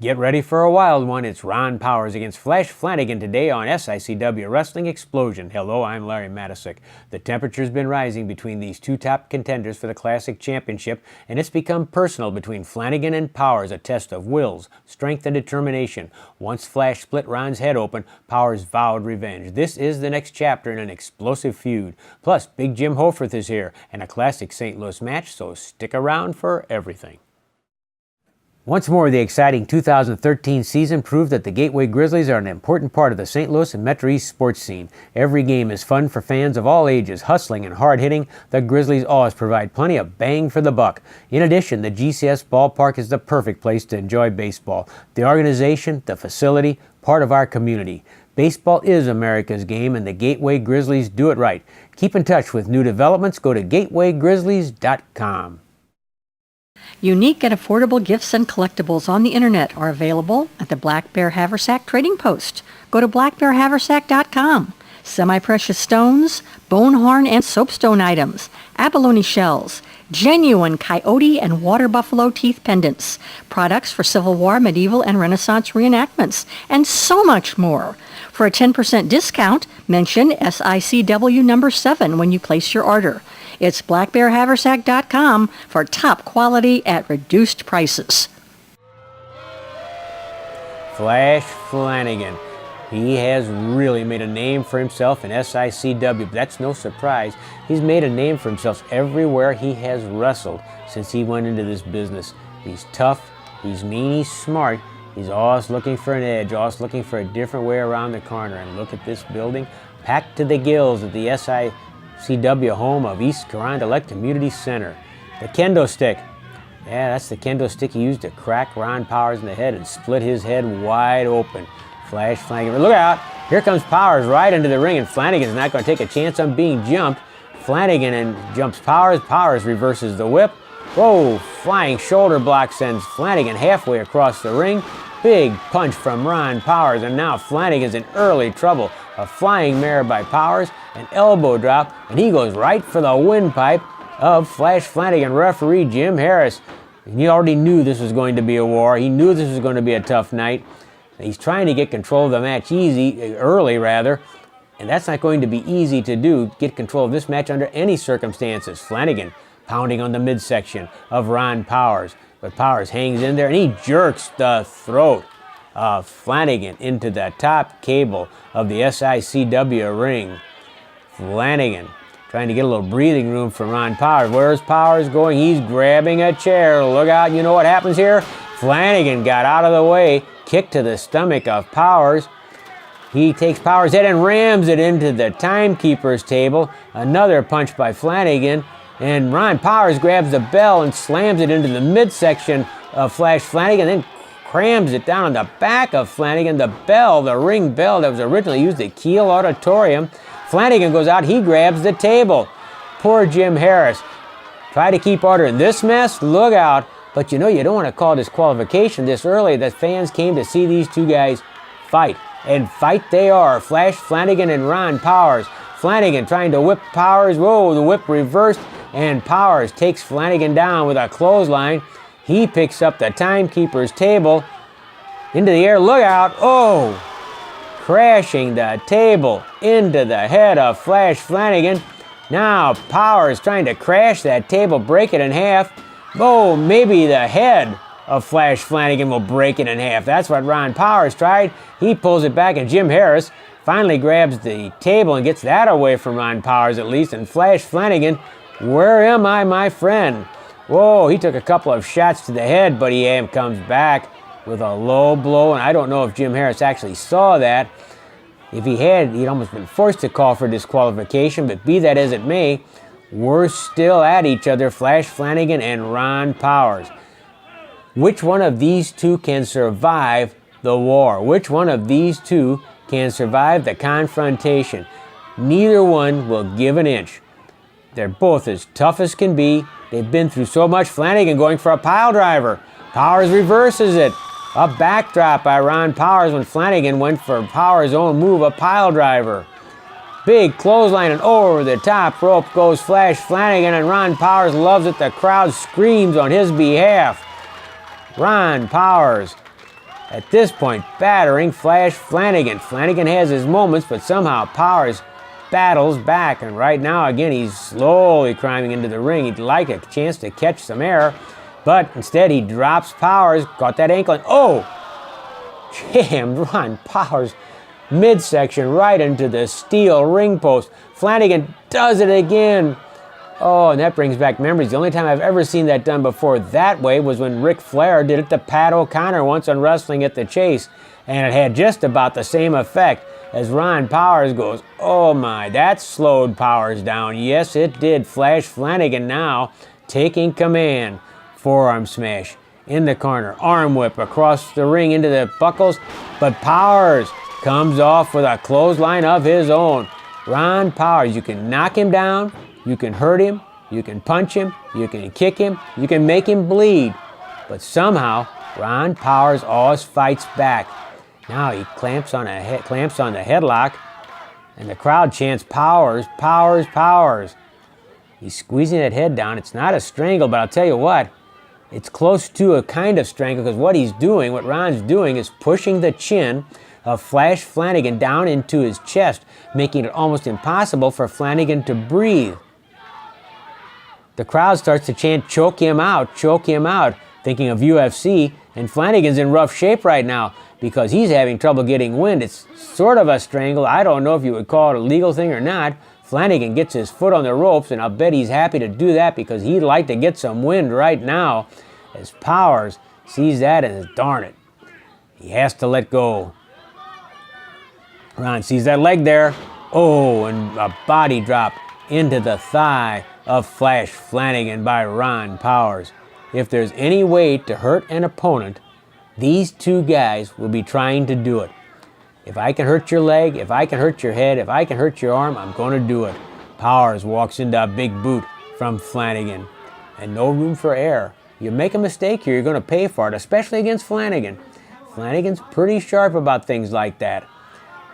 Get ready for a wild one. It's Ron Powers against Flash Flanagan today on SICW Wrestling Explosion. Hello, I'm Larry Matisick. The temperature's been rising between these two top contenders for the Classic Championship, and it's become personal between Flanagan and Powers, a test of wills, strength, and determination. Once Flash split Ron's head open, Powers vowed revenge. This is the next chapter in an explosive feud. Plus, Big Jim Hoffarth is here, and a classic St. Louis match, so stick around for everything. Once more, the exciting 2013 season proved that the Gateway Grizzlies are an important part of the St. Louis and Metro East sports scene. Every game is fun for fans of all ages. Hustling and hard-hitting, the Grizzlies always provide plenty of bang for the buck. In addition, the GCS ballpark is the perfect place to enjoy baseball. The organization, the facility, part of our community. Baseball is America's game, and the Gateway Grizzlies do it right. Keep in touch with new developments. Go to gatewaygrizzlies.com. Unique and affordable gifts and collectibles on the internet are available at the Black Bear Haversack Trading Post. Go to blackbearhaversack.com. Semi-precious stones, bone horn and soapstone items, abalone shells, genuine coyote and water buffalo teeth pendants, products for Civil War, medieval, and Renaissance reenactments, and so much more. For a 10% discount, mention SICW number 7 when you place your order. It's blackbearhaversack.com for top quality at reduced prices. Flash Flanagan. He has really made a name for himself in SICW. That's no surprise. He's made a name for himself everywhere he has wrestled since he went into this business. He's tough, he's mean, he's smart. He's always looking for an edge, always looking for a different way around the corner. And look at this building, packed to the gills at the SICW home of East Carondelet Community Center. The kendo stick. Yeah, that's the kendo stick he used to crack Ron Powers in the head and split his head wide open. Flash Flanagan. Look out! Here comes Powers right into the ring, and Flanagan's not going to take a chance on being jumped. Flanagan and jumps Powers. Powers reverses the whip. Whoa! Flying shoulder block sends Flanagan halfway across the ring. Big punch from Ron Powers, and now Flanagan's in early trouble. A flying mare by Powers, an elbow drop, and he goes right for the windpipe of Flash Flanagan referee Jim Harris. And he already knew this was going to be a war. He knew this was going to be a tough night. He's trying to get control of the match early, and that's not going to be easy to do, get control of this match under any circumstances. Flanagan pounding on the midsection of Ron Powers, but Powers hangs in there, and he jerks the throat of Flanagan into the top cable of the SICW ring. Flanagan trying to get a little breathing room for Ron Powers. Where's Powers going? He's grabbing a chair. Look out, you know what happens here? Flanagan got out of the way, kick to the stomach of Powers. He takes Powers' head and rams it into the timekeeper's table. Another punch by Flanagan, and Ron Powers grabs the bell and slams it into the midsection of Flash Flanagan, then crams it down on the back of Flanagan. The bell, the ring bell that was originally used at Kiel Auditorium. Flanagan goes out, he grabs the table. Poor Jim Harris. Try to keep order in this mess, look out. But you know, you don't want to call disqualification this early. The fans came to see these two guys fight. And fight they are. Flash Flanagan and Ron Powers. Flanagan trying to whip Powers. Whoa, the whip reversed. And Powers takes Flanagan down with a clothesline. He picks up the timekeeper's table. Into the air. Look out. Oh! Crashing the table into the head of Flash Flanagan. Now Powers trying to crash that table, break it in half. Oh, maybe the head of Flash Flanagan will break it in half. That's what Ron Powers tried. He pulls it back, and Jim Harris finally grabs the table and gets that away from Ron Powers at least. And Flash Flanagan, where am I, my friend? Whoa, he took a couple of shots to the head, but he comes back with a low blow. And I don't know if Jim Harris actually saw that. If he had, he'd almost been forced to call for disqualification. But be that as it may, we're still at each other, Flash Flanagan and Ron Powers. Which one of these two can survive the war? Which one of these two can survive the confrontation? Neither one will give an inch. They're both as tough as can be. They've been through so much. Flanagan going for a pile driver. Powers reverses it. A backdrop by Ron Powers when Flanagan went for Powers' own move, a pile driver. Big clothesline, and over the top rope goes Flash Flanagan, and Ron Powers loves it. The crowd screams on his behalf. Ron Powers at this point battering Flash Flanagan. Flanagan has his moments, but somehow Powers battles back, and right now again he's slowly climbing into the ring. He'd like a chance to catch some air, but instead he drops Powers, got that ankle, and oh! Jammed Ron Powers midsection right into the steel ring post. Flanagan does it again. Oh, and that brings back memories. The only time I've ever seen that done before that way was when Ric Flair did it to Pat O'Connor once on Wrestling at the Chase, and it had just about the same effect as Ron Powers goes, oh my, that slowed Powers down. Yes, it did. Flash Flanagan now taking command. Forearm smash in the corner, arm whip across the ring into the buckles, but Powers comes off with a clothesline of his own. Ron Powers, you can knock him down, you can hurt him, you can punch him, you can kick him, you can make him bleed, but somehow Ron Powers always fights back. Now he clamps on the headlock, and the crowd chants Powers, Powers, Powers. He's squeezing that head down. It's not a strangle, but I'll tell you what, it's close to a kind of strangle, because what Ron's doing is pushing the chin of Flash Flanagan down into his chest, making it almost impossible for Flanagan to breathe. The crowd starts to chant, choke him out, thinking of UFC, and Flanagan's in rough shape right now because he's having trouble getting wind. It's sort of a strangle. I don't know if you would call it a legal thing or not. Flanagan gets his foot on the ropes, and I'll bet he's happy to do that because he'd like to get some wind right now, as Powers sees that and says, darn it, he has to let go. Ron sees that leg there. Oh, and a body drop into the thigh of Flash Flanagan by Ron Powers. If there's any way to hurt an opponent, these two guys will be trying to do it. If I can hurt your leg, if I can hurt your head, if I can hurt your arm, I'm going to do it. Powers walks into a big boot from Flanagan, and no room for error. You make a mistake here, you're going to pay for it, especially against Flanagan. Flanagan's pretty sharp about things like that.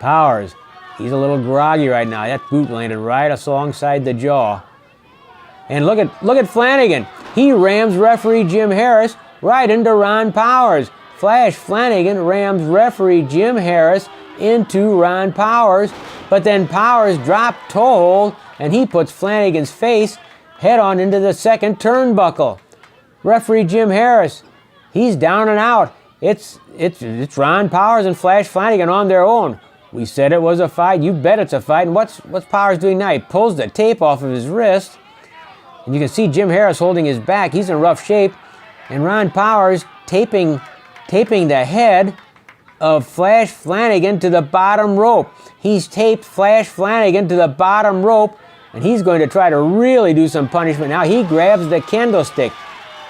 Powers, he's a little groggy right now. That boot landed right alongside the jaw. And look at Flanagan. He rams referee Jim Harris right into Ron Powers. Flash Flanagan rams referee Jim Harris into Ron Powers, but then Powers dropped toe hold, and he puts Flanagan's face head on into the second turnbuckle. Referee Jim Harris, he's down and out. It's Ron Powers and Flash Flanagan on their own. We said it was a fight. You bet it's a fight. And what's Powers doing now? He pulls the tape off of his wrist, and you can see Jim Harris holding his back. He's in rough shape, and Ron Powers taping the head of Flash Flanagan to the bottom rope. He's taped Flash Flanagan to the bottom rope, and he's going to try to really do some punishment. Now he grabs the kendo stick,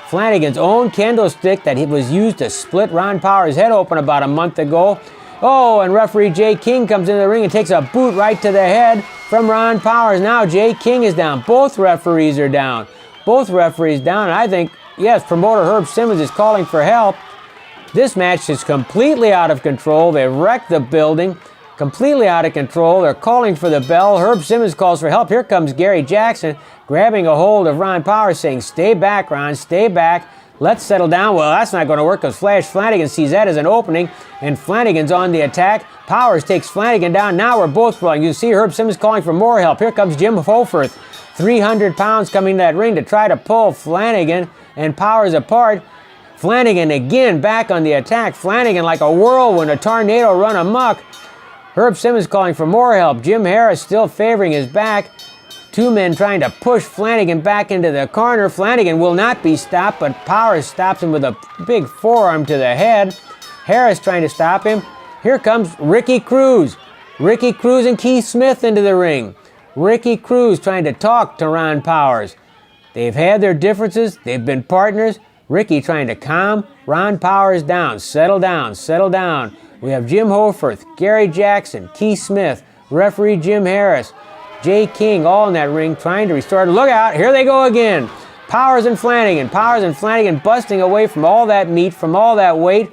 Flanagan's own kendo stick that was used to split Ron Powers' head open about a month ago. Oh, and referee Jay King comes into the ring and takes a boot right to the head from Ron Powers. Now Jay King is down. Both referees are down. Both referees down. And I think, yes, promoter Herb Simmons is calling for help. This match is completely out of control. They've wrecked the building. Completely out of control. They're calling for the bell. Herb Simmons calls for help. Here comes Gary Jackson grabbing a hold of Ron Powers saying, stay back, Ron, stay back. Let's settle down. Well, that's not going to work because Flash Flanagan sees that as an opening, and Flanagan's on the attack. Powers takes Flanagan down. Now we're both brawling. You see Herb Simmons calling for more help. Here comes Jim Hoffarth, 300 pounds coming to that ring to try to pull Flanagan and Powers apart. Flanagan again back on the attack. Flanagan like a whirlwind, a tornado run amok. Herb Simmons calling for more help. Jim Harris still favoring his back. Two men trying to push Flanagan back into the corner. Flanagan will not be stopped, but Powers stops him with a big forearm to the head. Harris trying to stop him. Here comes Ricky Cruz. Ricky Cruz and Keith Smith into the ring. Ricky Cruz trying to talk to Ron Powers. They've had their differences. They've been partners. Ricky trying to calm Ron Powers down. Settle down, settle down. We have Jim Hoffarth, Gary Jackson, Keith Smith, referee Jim Harris, Jay King, all in that ring trying to restore. Look out, here they go again. Powers and Flanagan busting away from all that meat, from all that weight.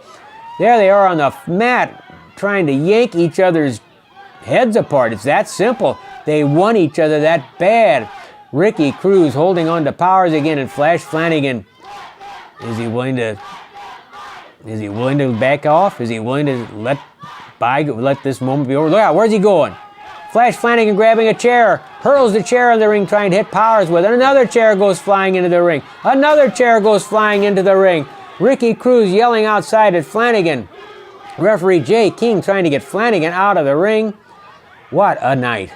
There they are on the mat trying to yank each other's heads apart. It's that simple. They want each other that bad. Ricky Cruz holding on to Powers again, and Flash Flanagan. Is he willing to Is he willing to back off? Is he willing to let this moment be over? Look out, where's he going? Flash Flanagan grabbing a chair, hurls the chair in the ring, trying to hit Powers with it. Another chair goes flying into the ring. Another chair goes flying into the ring. Ricky Cruz yelling outside at Flanagan. Referee Jay King trying to get Flanagan out of the ring. What a night.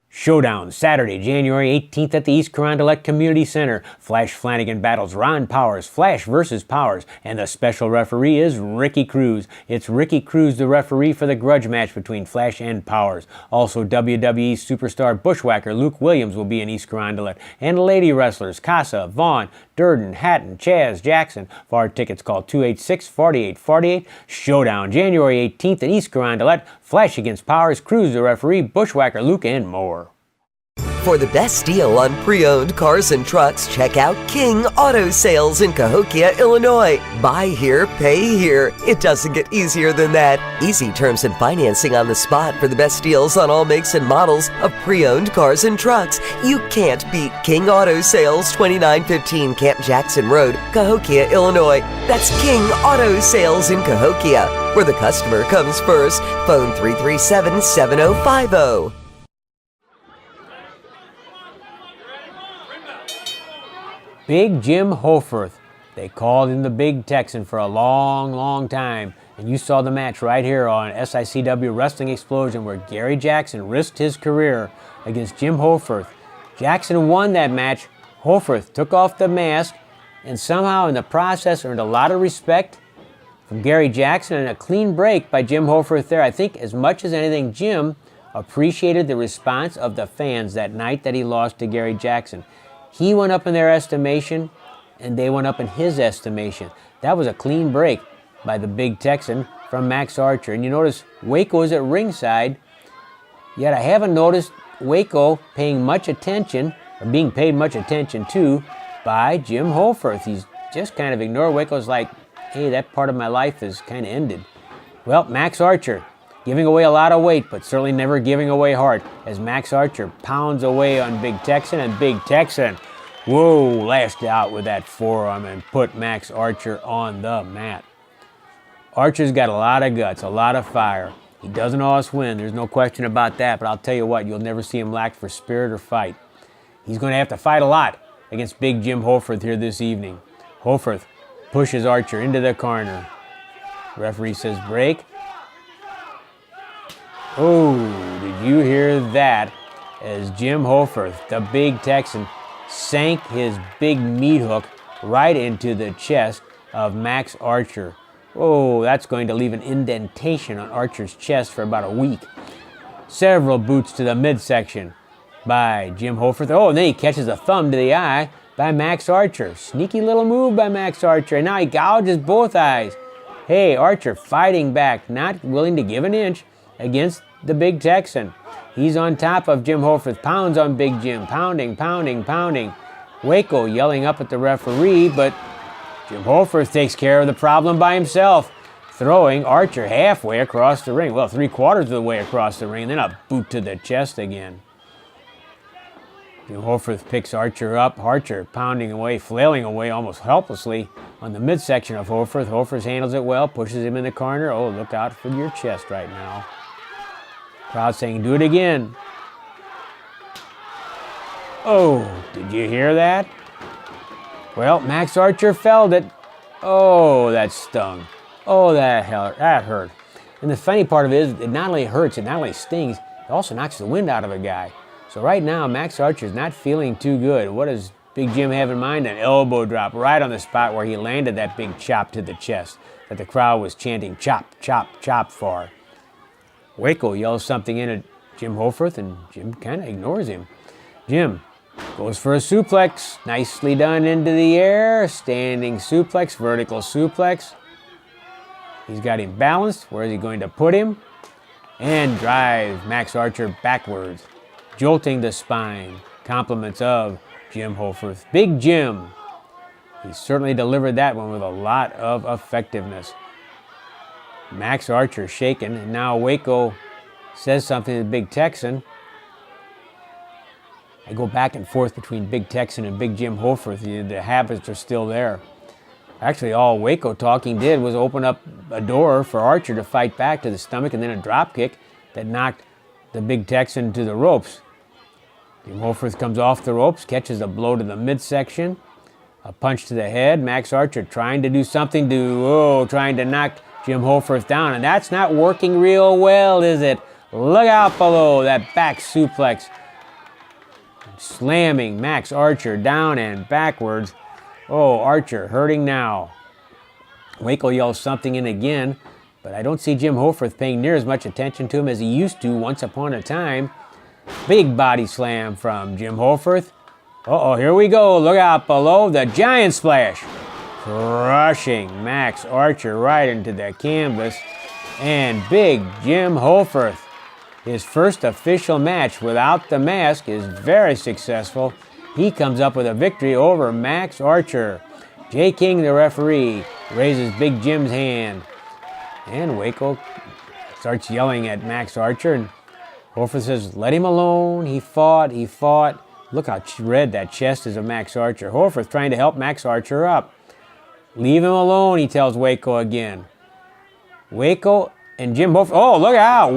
Showdown, Saturday, January 18th at the East Carondelet Community Center. Flash Flanagan battles Ron Powers, Flash versus Powers, and the special referee is Ricky Cruz. It's Ricky Cruz, the referee for the grudge match between Flash and Powers. Also, WWE superstar bushwhacker Luke Williams will be in East Carondelet, and lady wrestlers Casa, Vaughn, Durden, Hatton, Chaz, Jackson. For our tickets, call 286-4848. Showdown, January 18th in East Carondelet. Flash against Powers, Cruz the referee, bushwhacker Luke, and more. For the best deal on pre-owned cars and trucks, check out King Auto Sales in Cahokia, Illinois. Buy here, pay here. It doesn't get easier than that. Easy terms and financing on the spot for the best deals on all makes and models of pre-owned cars and trucks. You can't beat King Auto Sales, 2915 Camp Jackson Road, Cahokia, Illinois. That's King Auto Sales in Cahokia, where the customer comes first. Phone 337-7050. Big Jim Hoffarth. They called him the Big Texan for a long, long time. And you saw the match right here on SICW Wrestling Explosion where Gary Jackson risked his career against Jim Hoffarth. Jackson won that match. Hoffarth took off the mask and somehow in the process earned a lot of respect from Gary Jackson and a clean break by Jim Hoffarth there. I think as much as anything, Jim appreciated the response of the fans that night that he lost to Gary Jackson. He went up in their estimation, and they went up in his estimation. That was a clean break by the Big Texan from Max Archer. And you notice Waco is at ringside, yet I haven't noticed Waco paying much attention, or being paid much attention to, by Jim Hoffarth. He's just kind of ignored. Waco's like, hey, that part of my life is kind of ended. Well, Max Archer, giving away a lot of weight, but certainly never giving away heart, as Max Archer pounds away on Big Texan, and Big Texan, whoa, lashed out with that forearm and put Max Archer on the mat. Archer's got a lot of guts, a lot of fire. He doesn't always win, there's no question about that, but I'll tell you what, you'll never see him lack for spirit or fight. He's going to have to fight a lot against Big Jim Hoffarth here this evening. Hoffarth pushes Archer into the corner. Referee says break. Oh, did you hear that? As Jim Hoffarth, the Big Texan, sank his big meat hook right into the chest of Max Archer. Oh, that's going to leave an indentation on Archer's chest for about a week. Several boots to the midsection by Jim Hoffarth. Oh, and then he catches a thumb to the eye by Max Archer. Sneaky little move by Max Archer, and now he gouges both eyes. Hey, Archer fighting back, not willing to give an inch against the Big Texan. He's on top of Jim Hoffarth, pounds on Big Jim, pounding, pounding, pounding. Waco yelling up at the referee, but Jim Hoffarth takes care of the problem by himself, throwing Archer halfway across the ring. Well, 3/4 of the way across the ring, and then a boot to the chest again. Jim Hoffarth picks Archer up. Archer pounding away, flailing away almost helplessly on the midsection of Hoffarth. Hoffarth handles it well, pushes him in the corner. Oh, look out for your chest right now. Crowd saying, do it again. Oh, did you hear that? Well, Max Archer felled it. Oh, that stung. Oh, that hurt. And the funny part of it is, it not only hurts, it not only stings, it also knocks the wind out of a guy. So right now, Max Archer's not feeling too good. What does Big Jim have in mind? An elbow drop right on the spot where he landed that big chop to the chest that the crowd was chanting chop, chop, chop for. Waco yells something in at Jim Hoffarth, and Jim kind of ignores him. Jim goes for a suplex. Nicely done into the air. Standing suplex, vertical suplex. He's got him balanced. Where is he going to put him? And drive Max Archer backwards, jolting the spine. Compliments of Jim Hoffarth. Big Jim. He certainly delivered that one with a lot of effectiveness. Max Archer shaken, and now Waco says something to the Big Texan. I go back and forth between Big Texan and Big Jim Hoffarth. The habits are still there. Actually, all Waco talking did was open up a door for Archer to fight back to the stomach and then a drop kick that knocked the big Texan to the ropes. Jim Hoffarth comes off the ropes, catches a blow to the midsection, a punch to the head. Max Archer trying to do something trying to knock Jim Hoffarth down, and that's not working real well, is it? Look out below, that back suplex. Slamming Max Archer down and backwards. Oh, Archer hurting now. Waco yells something in again, but I don't see Jim Hoffarth paying near as much attention to him as he used to once upon a time. Big body slam from Jim Hoffarth. Here we go. Look out below, the giant splash. Crushing Max Archer right into the canvas. And big Jim Hoffarth, his first official match without the mask, is very successful. He comes up with a victory over Max Archer. Jay King, the referee, raises Big Jim's hand. And Waco starts yelling at Max Archer, and Hoffarth says, let him alone. He fought. Look how red that chest is of Max Archer. Hoffarth trying to help Max Archer up. Leave him alone, he tells Waco again. Waco and Jim Hoffarth. Oh, look out.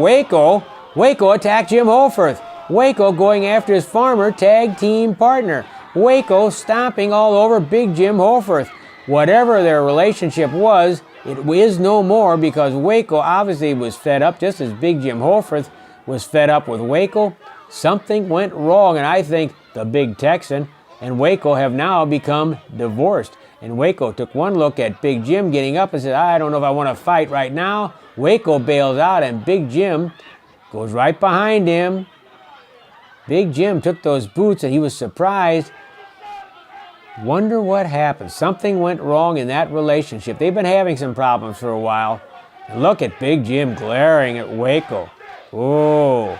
Waco attacked Jim Hoffarth. Waco going after his former tag team partner. Waco stomping all over Big Jim Hoffarth. Whatever their relationship was, it is no more because Waco obviously was fed up, just as Big Jim Hoffarth was fed up with Waco. Something went wrong, and I think the Big Texan and Waco have now become divorced. And Waco took one look at Big Jim getting up and said, I don't know if I want to fight right now. Waco bails out, and Big Jim goes right behind him. Big Jim took those boots, and he was surprised. Wonder what happened. Something went wrong in that relationship. They've been having some problems for a while. And look at Big Jim glaring at Waco. Oh,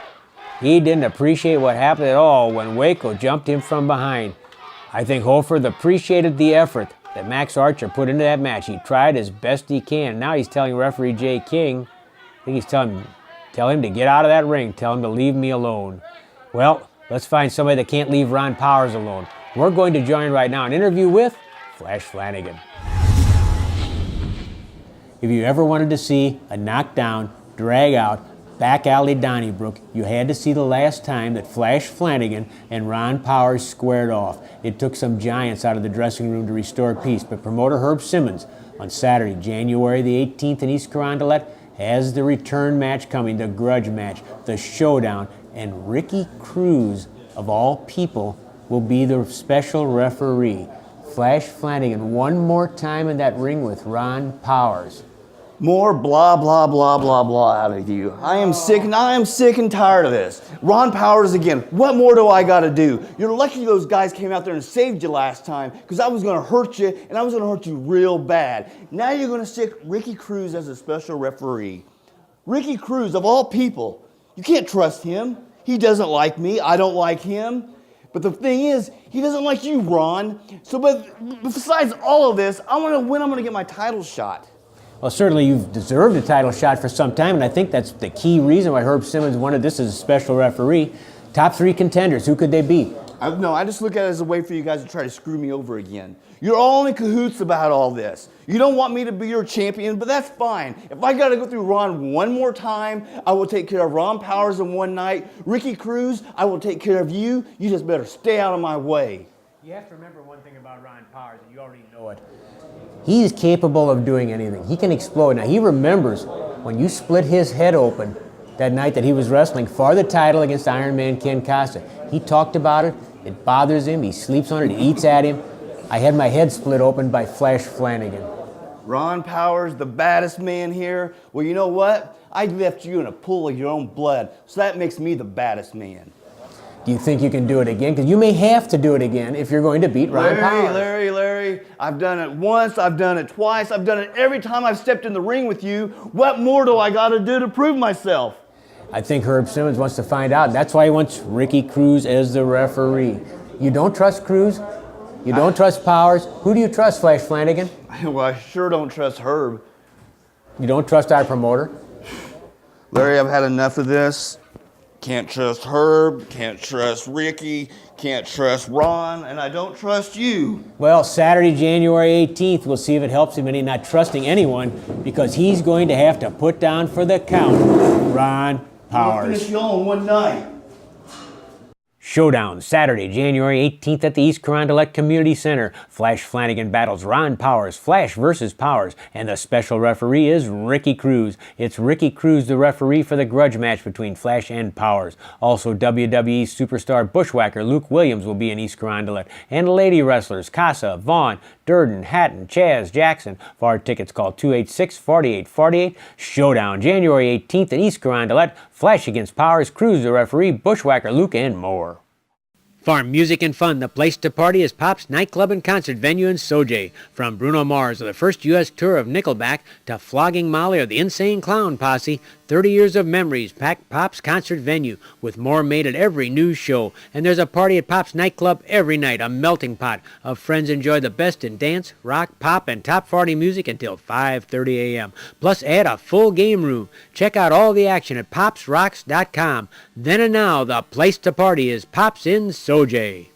he didn't appreciate what happened at all when Waco jumped him from behind. I think Hoffarth appreciated the effort that Max Archer put into that match. He tried as best he can. Now he's telling referee Jay King, I think he's telling him to get out of that ring. Tell him to leave me alone. Well, let's find somebody that can't leave Ron Powers alone. We're going to join right now an interview with Flash Flanagan. If you ever wanted to see a knockdown, drag out, back alley Donnybrook, you had to see the last time that Flash Flanagan and Ron Powers squared off. It took some giants out of the dressing room to restore peace, but promoter Herb Simmons on Saturday, January the 18th in East Carondelet has the return match coming, the grudge match, the showdown, and Ricky Cruz, of all people, will be the special referee. Flash Flanagan one more time in that ring with Ron Powers. More blah, blah, blah, blah, blah out of you. I am sick and tired of this. Ron Powers again. What more do I got to do? You're lucky those guys came out there and saved you last time because I was going to hurt you, and I was going to hurt you real bad. Now you're going to stick Ricky Cruz as a special referee. Ricky Cruz, of all people, you can't trust him. He doesn't like me. I don't like him. But the thing is, he doesn't like you, Ron. So, but besides all of this, I want to win. I'm going to get my title shot. Well, certainly you've deserved a title shot for some time, and I think that's the key reason why Herb Simmons wanted this as a special referee. Top 3 contenders, who could they be? I just look at it as a way for you guys to try to screw me over again. You're all in cahoots about all this. You don't want me to be your champion, but that's fine. If I got to go through Ron one more time, I will take care of Ron Powers in one night. Ricky Cruz, I will take care of you. You just better stay out of my way. You have to remember one thing about Ron Powers, and you already know it. He is capable of doing anything. He can explode. Now, he remembers when you split his head open that night that he was wrestling for the title against Iron Man Ken Costa. He talked about it. It bothers him. He sleeps on it. It eats at him. I had my head split open by Flash Flanagan. Ron Powers, the baddest man here. Well, you know what? I left you in a pool of your own blood, so that makes me the baddest man. Do you think you can do it again? Because you may have to do it again if you're going to beat Ron Powers. Larry, I've done it once, I've done it twice, I've done it every time I've stepped in the ring with you. What more do I got to do to prove myself? I think Herb Simmons wants to find out. That's why he wants Ricky Cruz as the referee. You don't trust Cruz? You don't trust Powers? Who do you trust, Flash Flanagan? Well, I sure don't trust Herb. You don't trust our promoter? Larry, I've had enough of this. Can't trust Herb, can't trust Ricky, can't trust Ron, and I don't trust you. Well, Saturday, January 18th, we'll see if it helps him any not trusting anyone, because he's going to have to put down for the count Ron I'll Powers. finish you all in one night. Showdown, Saturday, January 18th at the East Carondelet Community Center. Flash Flanagan battles Ron Powers, Flash versus Powers, and the special referee is Ricky Cruz. It's Ricky Cruz, the referee for the grudge match between Flash and Powers. Also, WWE superstar bushwhacker Luke Williams will be in East Carondelet, and lady wrestlers Casa, Vaughn, Durden, Hatton, Chaz, Jackson. For our tickets, call 286-4848. Showdown, January 18th at East Carondelet. Flash against Powers, Cruz the referee, bushwhacker Luke, and more. For music and fun, the place to party is Pop's Nightclub and Concert Venue in Sojay. From Bruno Mars of the first U.S. tour of Nickelback to Flogging Molly or the Insane Clown Posse, 30 years of memories pack Pop's Concert Venue, with more made at every new show. And there's a party at Pop's Nightclub every night, a melting pot of friends enjoy the best in dance, rock, pop, and top 40 music until 5:30 a.m. Plus add a full game room. Check out all the action at popsrocks.com. Then and now, the place to party is Pop's in Sojay.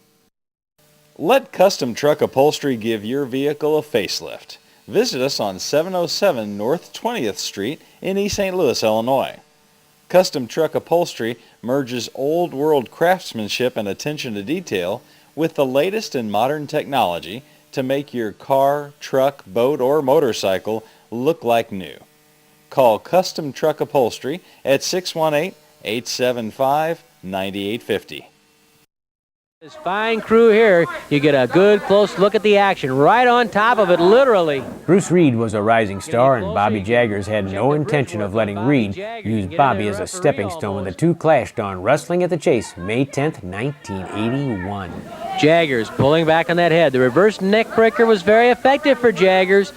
Let Custom Truck Upholstery give your vehicle a facelift. Visit us on 707 North 20th Street in East St. Louis, Illinois. Custom Truck Upholstery merges old world craftsmanship and attention to detail with the latest in modern technology to make your car, truck, boat, or motorcycle look like new. Call Custom Truck Upholstery at 618-875-9850. This fine crew here, you get a good close look at the action, right on top of it, literally. Bruce Reed was a rising star, and Bobby Jaggers had no intention of letting Reed use Bobby as a stepping stone when the two clashed on Wrestling at the Chase, May 10th, 1981. Jaggers pulling back on that head. The reverse neck breaker was very effective for Jaggers.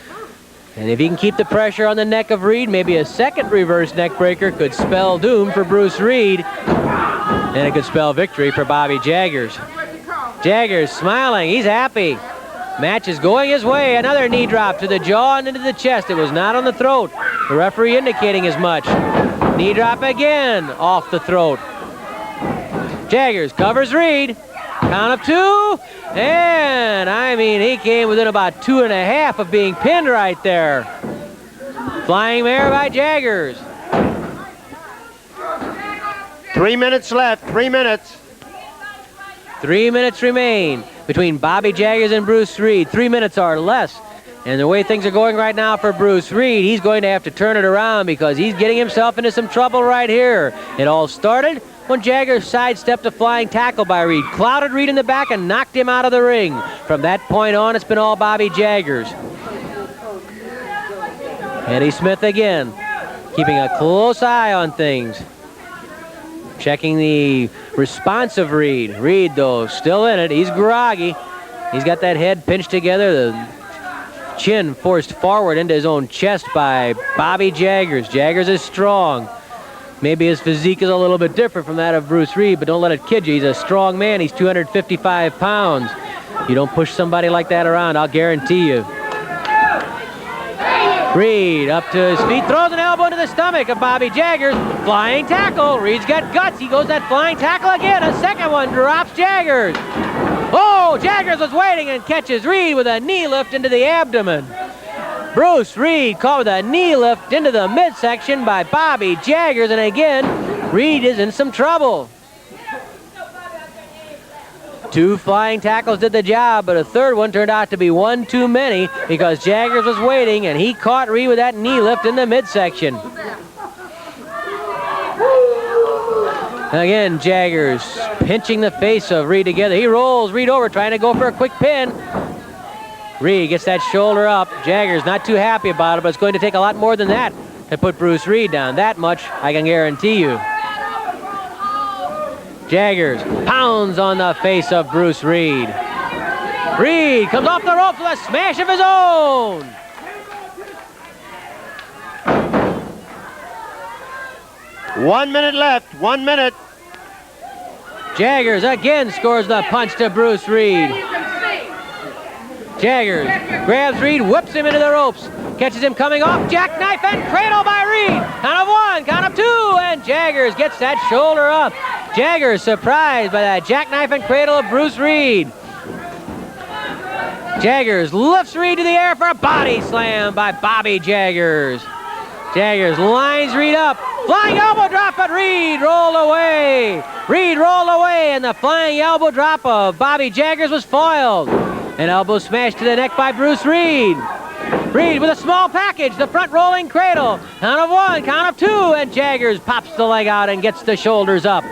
And if he can keep the pressure on the neck of Reed, maybe a second reverse neck breaker could spell doom for Bruce Reed. And it could spell victory for Bobby Jaggers. Jaggers smiling, he's happy. Match is going his way. Another knee drop to the jaw and into the chest. It was not on the throat. The referee indicating as much. Knee drop again, off the throat. Jaggers covers Reed. Count of two. And, he came within about 2.5 of being pinned right there. Flying mare by Jaggers. 3 minutes left, 3 minutes. 3 minutes remain between Bobby Jaggers and Bruce Reed. 3 minutes or less. And the way things are going right now for Bruce Reed, he's going to have to turn it around because he's getting himself into some trouble right here. It all started when Jaggers sidestepped a flying tackle by Reed, clouded Reed in the back and knocked him out of the ring. From that point on, it's been all Bobby Jaggers. Eddie Smith again, keeping a close eye on things. Checking the response of Reed. Reed, though, still in it. He's groggy. He's got that head pinched together, the chin forced forward into his own chest by Bobby Jaggers. Jaggers is strong. Maybe his physique is a little bit different from that of Bruce Reed, but don't let it kid you. He's a strong man. He's 255 pounds. You don't push somebody like that around, I'll guarantee you. Reed up to his feet, throws an elbow into the stomach of Bobby Jaggers. Flying tackle. Reed's got guts. He goes that flying tackle again. A second one drops Jaggers. Oh, Jaggers was waiting and catches Reed with a knee lift into the abdomen. Bruce Reed caught with a knee lift into the midsection by Bobby Jaggers, and again, Reed is in some trouble. 2 flying tackles did the job, but a third one turned out to be one too many because Jaggers was waiting and he caught Reed with that knee lift in the midsection. Again, Jaggers pinching the face of Reed together. He rolls Reed over, trying to go for a quick pin. Reed gets that shoulder up. Jaggers not too happy about it, but it's going to take a lot more than that to put Bruce Reed down. That much I can guarantee you. Jaggers pounds on the face of Bruce Reed. Reed comes off the ropes with a smash of his own. One minute left, 1 minute. Jaggers again scores the punch to Bruce Reed. Jaggers grabs Reed, whips him into the ropes, catches him coming off, jackknife and cradle by Reed. Count of one, count of two, and Jaggers gets that shoulder up. Jaggers surprised by that jackknife and cradle of Bruce Reed. Jaggers lifts Reed to the air for a body slam by Bobby Jaggers. Jaggers lines Reed up. Flying elbow drop, but Reed rolled away. Reed rolled away, and the flying elbow drop of Bobby Jaggers was foiled. An elbow smash to the neck by Bruce Reed. Reed with a small package, the front rolling cradle. Count of one, count of two, and Jaggers pops the leg out and gets the shoulders up.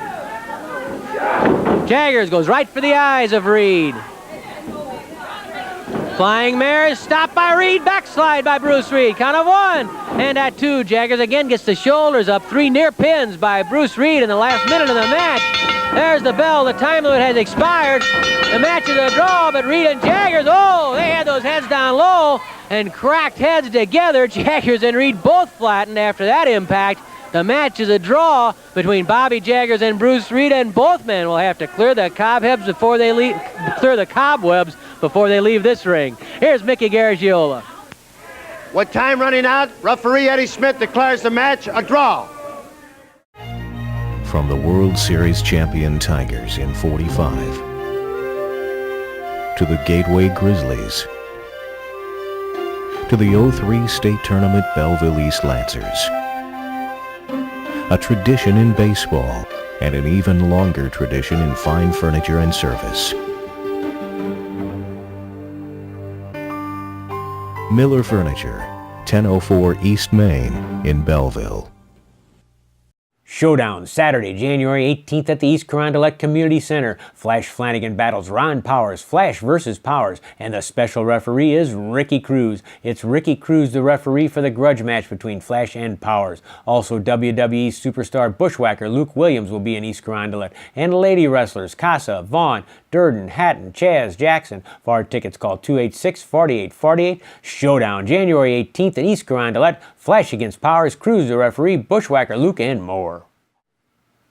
Jaggers goes right for the eyes of Reed. Flying mare is stopped by Reed, backslide by Bruce Reed. Count of one, and at two, Jaggers again gets the shoulders up. Three near pins by Bruce Reed in the last minute of the match. There's the bell, the time limit has expired. The match is a draw, but Reed and Jaggers, oh, they had those heads down low and cracked heads together. Jaggers and Reed both flattened after that impact. The match is a draw between Bobby Jaggers and Bruce Reed, and both men will have to clear the cobwebs before they leave this ring. Here's Mickey Garagiola. With time running out, referee Eddie Smith declares the match a draw. From the World Series champion Tigers in '45 to the Gateway Grizzlies to the '03 State Tournament Belleville East Lancers. A tradition in baseball and an even longer tradition in fine furniture and service. Miller Furniture, 1004 East Main in Belleville. Showdown, Saturday, January 18th at the East Carondelet Community Center. Flash Flanagan battles Ron Powers, Flash versus Powers, and the special referee is Ricky Cruz. It's Ricky Cruz, the referee for the grudge match between Flash and Powers. Also, WWE superstar bushwhacker Luke Williams will be in East Carondelet, and lady wrestlers Casa, Vaughn, Durden, Hatton, Chaz, Jackson. For our tickets, call 286-4848. Showdown, January 18th at East Carondelet. Flash against Powers, Cruz the referee, bushwhacker Luke, and more.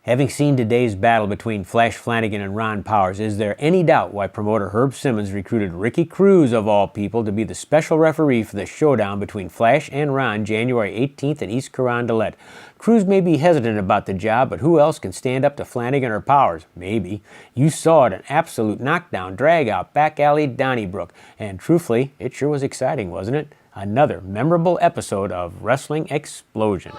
Having seen today's battle between Flash Flanagan and Ron Powers, is there any doubt why promoter Herb Simmons recruited Ricky Cruz, of all people, to be the special referee for the showdown between Flash and Ron January 18th at East Carondelet? Cruz may be hesitant about the job, but who else can stand up to Flanagan or Powers? Maybe. You saw it, an absolute knockdown, drag-out, back alley Donnybrook. And truthfully, it sure was exciting, wasn't it? Another memorable episode of Wrestling Explosion.